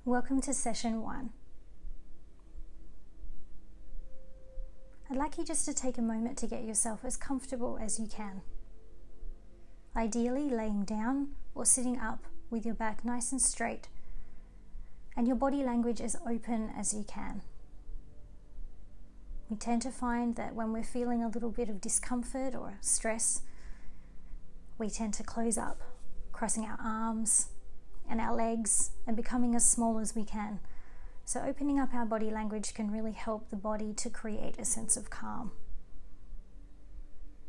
Welcome to session 1. I'd like you just to take a moment to get yourself as comfortable as you can. Ideally laying down or sitting up with your back nice and straight and your body language as open as you can. We tend to find that when we're feeling a little bit of discomfort or stress, we tend to close up, crossing our arms and our legs and becoming as small as we can. So opening up our body language can really help the body to create a sense of calm.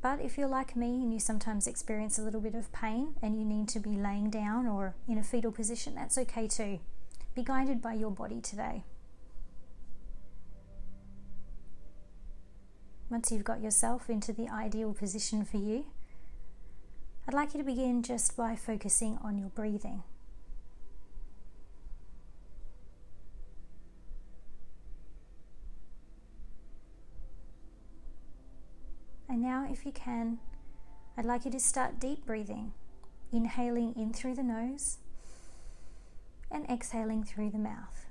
But if you're like me and you sometimes experience a little bit of pain and you need to be laying down or in a fetal position, that's okay too. Be guided by your body today. Once you've got yourself into the ideal position for you, I'd like you to begin just by focusing on your breathing. And now, if you can, I'd like you to start deep breathing, inhaling in through the nose and exhaling through the mouth.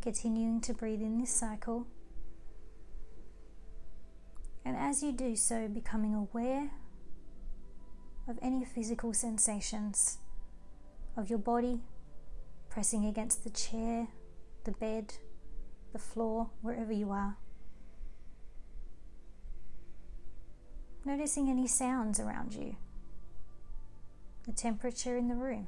Continuing to breathe in this cycle. And as you do so, becoming aware of any physical sensations of your body pressing against the chair, the bed, the floor, wherever you are. Noticing any sounds around you, the temperature in the room,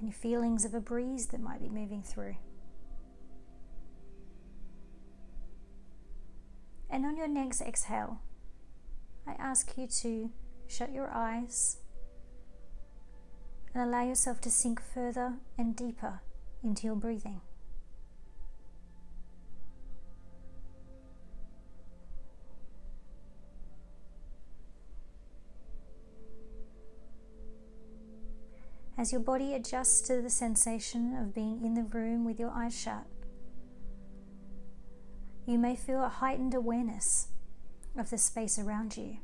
any feelings of a breeze that might be moving through. And on your next exhale, I ask you to shut your eyes and allow yourself to sink further and deeper into your breathing. As your body adjusts to the sensation of being in the room with your eyes shut, you may feel a heightened awareness of the space around you,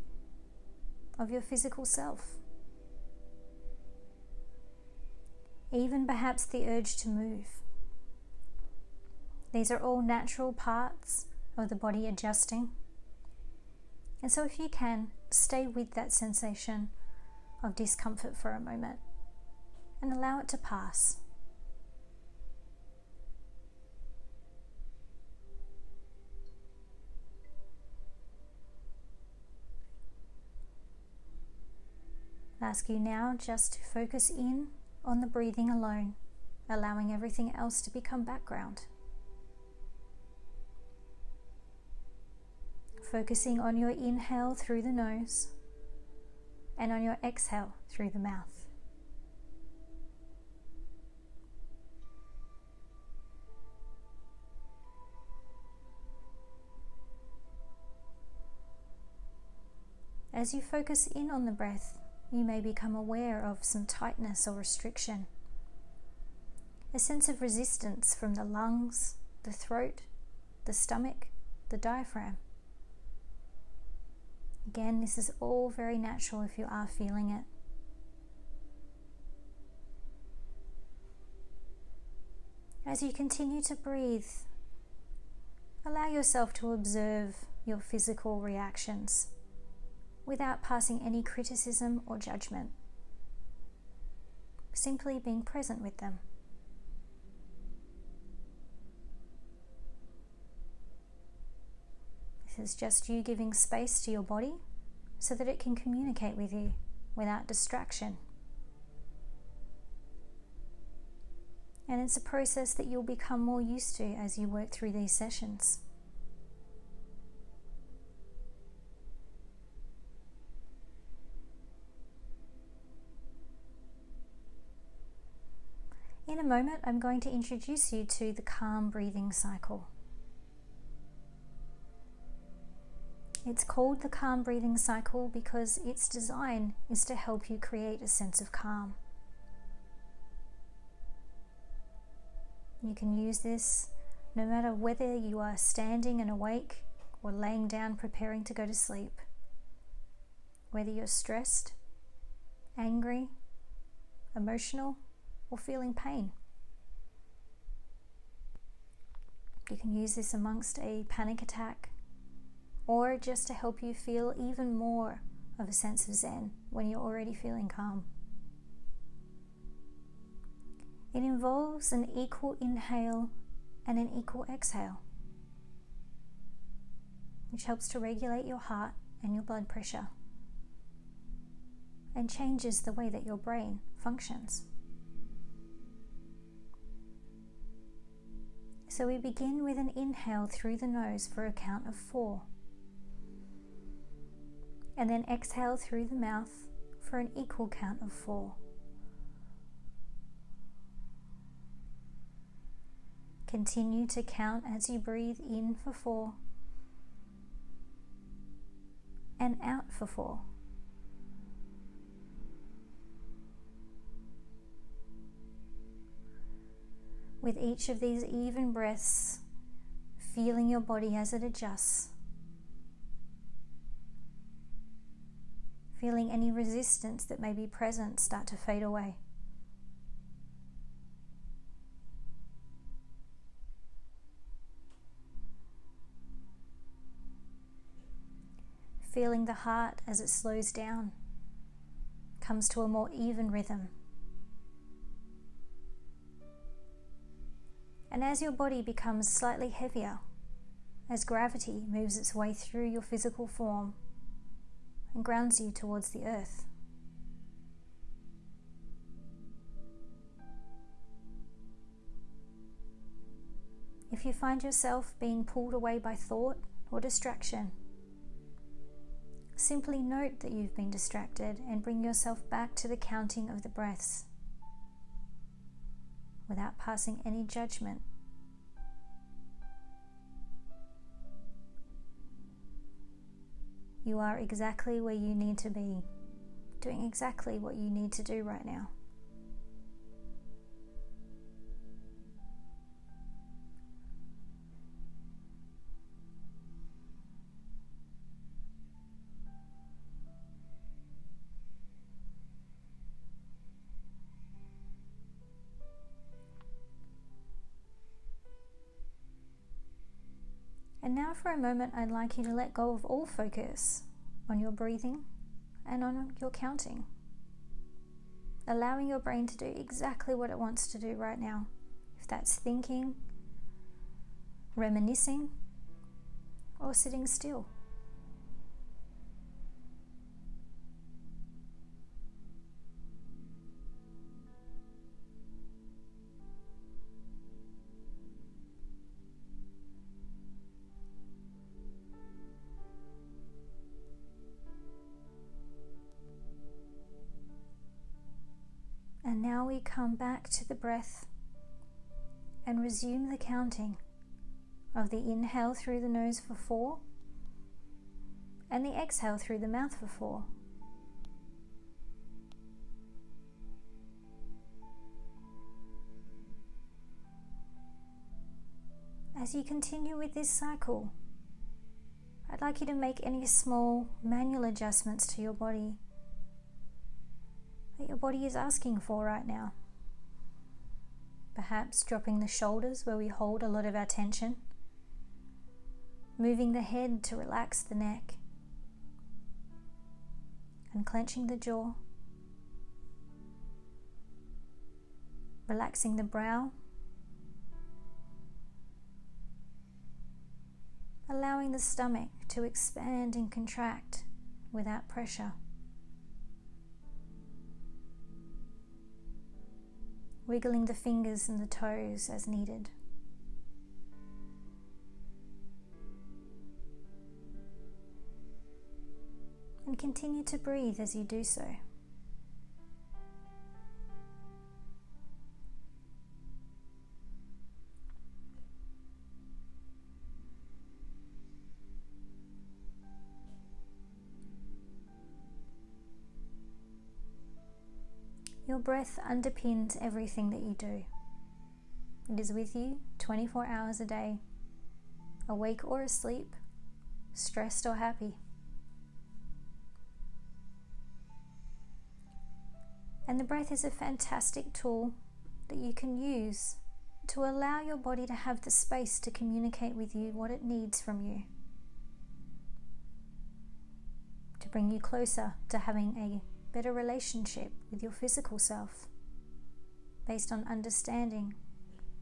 of your physical self. Even perhaps the urge to move. These are all natural parts of the body adjusting. And so if you can, stay with that sensation of discomfort for a moment and allow it to pass. I ask you now just to focus in on the breathing alone, allowing everything else to become background. Focusing on your inhale through the nose and on your exhale through the mouth. As you focus in on the breath, you may become aware of some tightness or restriction, a sense of resistance from the lungs, the throat, the stomach, the diaphragm. Again, this is all very natural if you are feeling it. As you continue to breathe, allow yourself to observe your physical reactions without passing any criticism or judgment, simply being present with them. This is just you giving space to your body so that it can communicate with you without distraction. And it's a process that you'll become more used to as you work through these sessions. In a moment, I'm going to introduce you to the calm breathing cycle. It's called the calm breathing cycle because its design is to help you create a sense of calm. You can use this no matter whether you are standing and awake or laying down preparing to go to sleep, whether you're stressed, angry, emotional, or feeling pain. You can use this amongst a panic attack, or just to help you feel even more of a sense of Zen when you're already feeling calm. It involves an equal inhale and an equal exhale, which helps to regulate your heart and your blood pressure and changes the way that your brain functions. So we begin with an inhale through the nose for a count of 4, and then exhale through the mouth for an equal count of 4. Continue to count as you breathe in for 4 and out for 4. With each of these even breaths, feeling your body as it adjusts, feeling any resistance that may be present start to fade away. Feeling the heart as it slows down, comes to a more even rhythm. And as your body becomes slightly heavier, as gravity moves its way through your physical form and grounds you towards the earth. If you find yourself being pulled away by thought or distraction, simply note that you've been distracted and bring yourself back to the counting of the breaths without passing any judgment. You are exactly where you need to be, doing exactly what you need to do right now. And now for a moment, I'd like you to let go of all focus on your breathing and on your counting, allowing your brain to do exactly what it wants to do right now. If that's thinking, reminiscing, or sitting still. And now we come back to the breath and resume the counting of the inhale through the nose for 4 and the exhale through the mouth for 4. As you continue with this cycle, I'd like you to make any small manual adjustments to your body that your body is asking for right now. Perhaps dropping the shoulders where we hold a lot of our tension, moving the head to relax the neck, and clenching the jaw, relaxing the brow, allowing the stomach to expand and contract without pressure. Wiggling the fingers and the toes as needed. And continue to breathe as you do so. Your breath underpins everything that you do. It is with you 24 hours a day, awake or asleep, stressed or happy. And the breath is a fantastic tool that you can use to allow your body to have the space to communicate with you what it needs from you, to bring you closer to having a better relationship with your physical self based on understanding,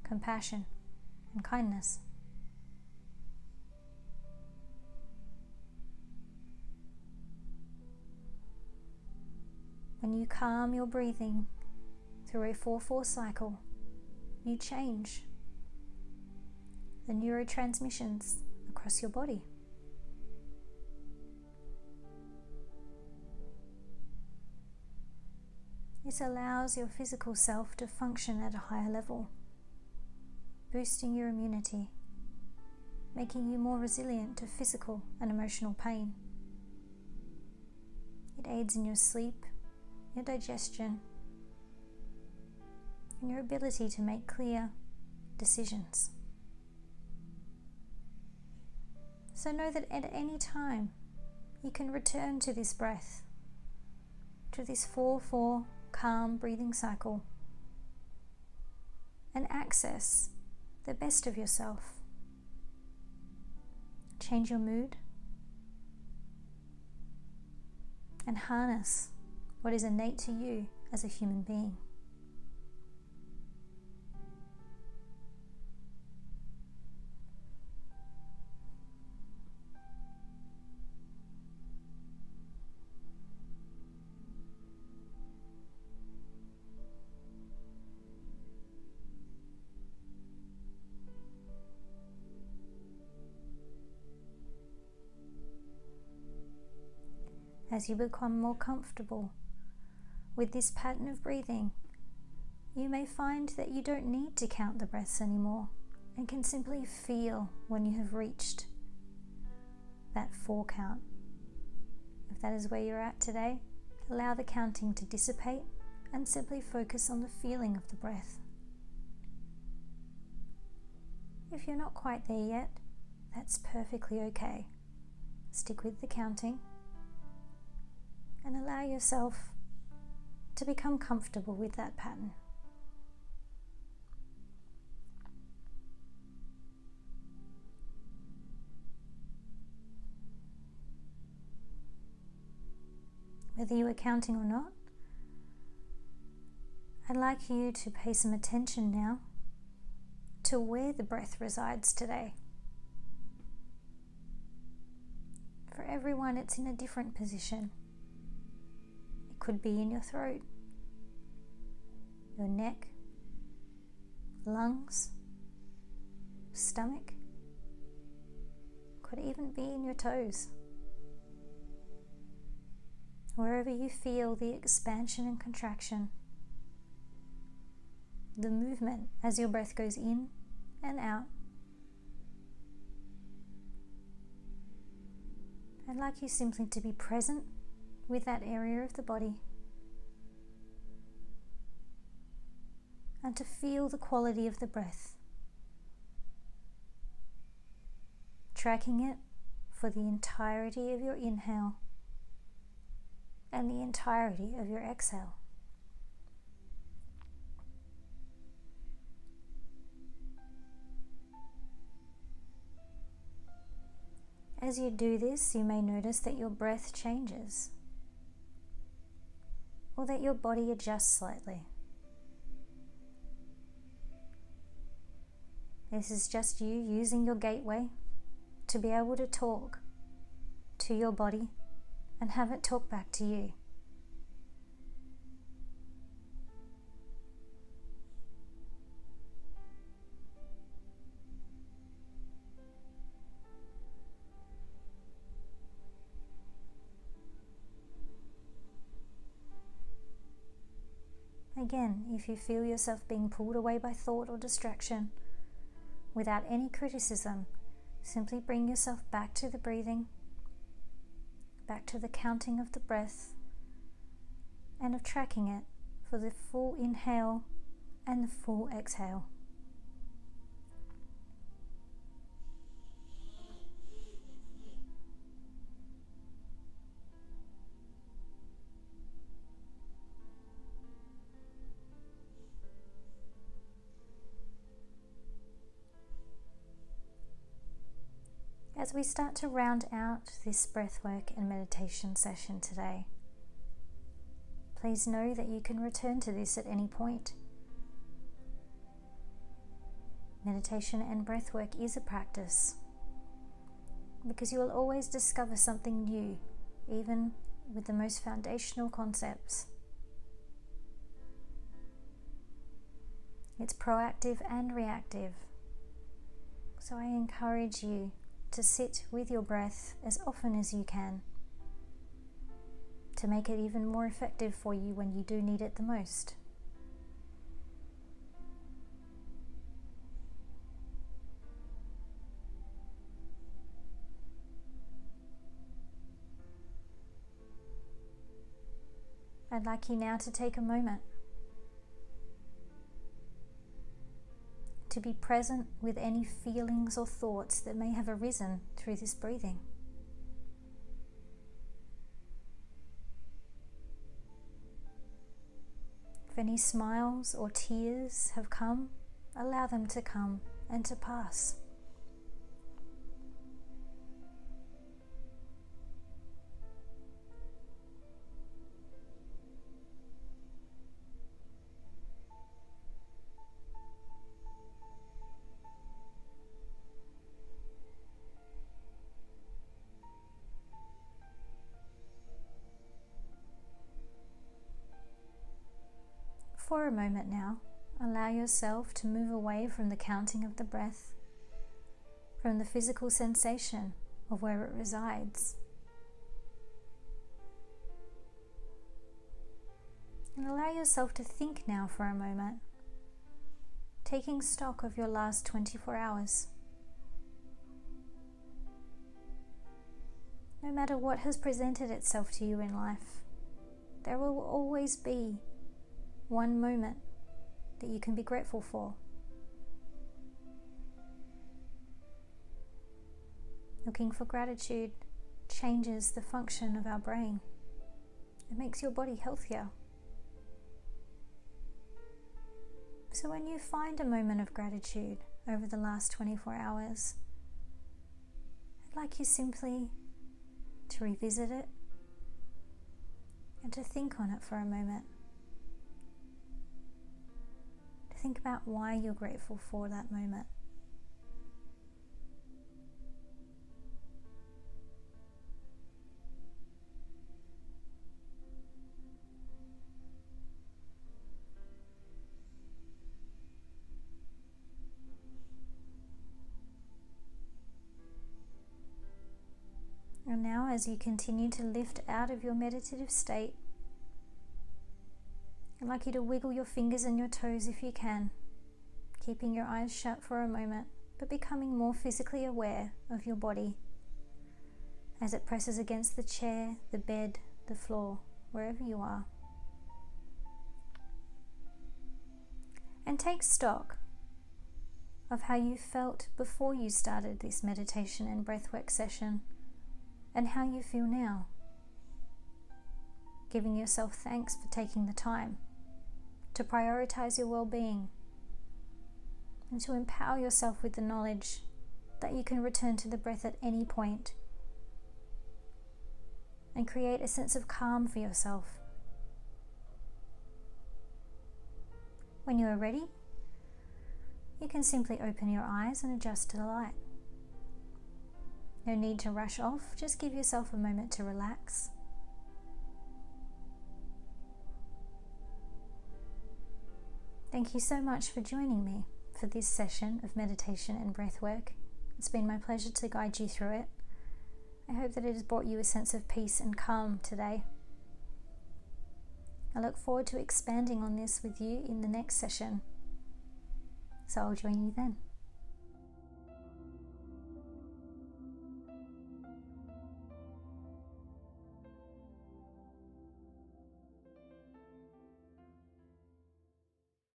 compassion, and kindness. When you calm your breathing through a 4-4 cycle, you change the neurotransmissions across your body. This allows your physical self to function at a higher level, boosting your immunity, making you more resilient to physical and emotional pain. It aids in your sleep, your digestion, and your ability to make clear decisions. So know that at any time you can return to this breath, to this 4-4 calm breathing cycle, and access the best of yourself. Change your mood and harness what is innate to you as a human being. As you become more comfortable with this pattern of breathing, you may find that you don't need to count the breaths anymore and can simply feel when you have reached that 4 count. If that is where you're at today, allow the counting to dissipate and simply focus on the feeling of the breath. If you're not quite there yet, that's perfectly okay. Stick with the counting and allow yourself to become comfortable with that pattern. Whether you are counting or not, I'd like you to pay some attention now to where the breath resides today. For everyone, it's in a different position. It could be in your throat, your neck, lungs, stomach. Could even be in your toes. Wherever you feel the expansion and contraction, the movement as your breath goes in and out. I'd like you simply to be present with that area of the body and to feel the quality of the breath, tracking it for the entirety of your inhale and the entirety of your exhale. As you do this, you may notice that your breath changes or that your body adjusts slightly. This is just you using your gateway to be able to talk to your body and have it talk back to you. Again, if you feel yourself being pulled away by thought or distraction, without any criticism, simply bring yourself back to the breathing, back to the counting of the breath, and of tracking it for the full inhale and the full exhale. As we start to round out this breathwork and meditation session today, please know that you can return to this at any point. Meditation and breathwork is a practice because you will always discover something new, even with the most foundational concepts. It's proactive and reactive, so I encourage you to sit with your breath as often as you can, to make it even more effective for you when you do need it the most. I'd like you now to take a moment to be present with any feelings or thoughts that may have arisen through this breathing. If any smiles or tears have come, allow them to come and to pass. For a moment now, allow yourself to move away from the counting of the breath, from the physical sensation of where it resides, and allow yourself to think now for a moment, taking stock of your last 24 hours. No matter what has presented itself to you in life, there will always be one moment that you can be grateful for. Looking for gratitude changes the function of our brain. It makes your body healthier. So when you find a moment of gratitude over the last 24 hours, I'd like you simply to revisit it and to think on it for a moment. Think about why you're grateful for that moment. And now, as you continue to lift out of your meditative state, I'd like you to wiggle your fingers and your toes if you can, keeping your eyes shut for a moment, but becoming more physically aware of your body as it presses against the chair, the bed, the floor, wherever you are. And take stock of how you felt before you started this meditation and breathwork session and how you feel now. Giving yourself thanks for taking the time to prioritize your well-being and to empower yourself with the knowledge that you can return to the breath at any point and create a sense of calm for yourself. When you are ready, you can simply open your eyes and adjust to the light. No need to rush off, just give yourself a moment to relax. Thank you so much for joining me for this session of meditation and breathwork. It's been my pleasure to guide you through it. I hope that it has brought you a sense of peace and calm today. I look forward to expanding on this with you in the next session. So I'll join you then.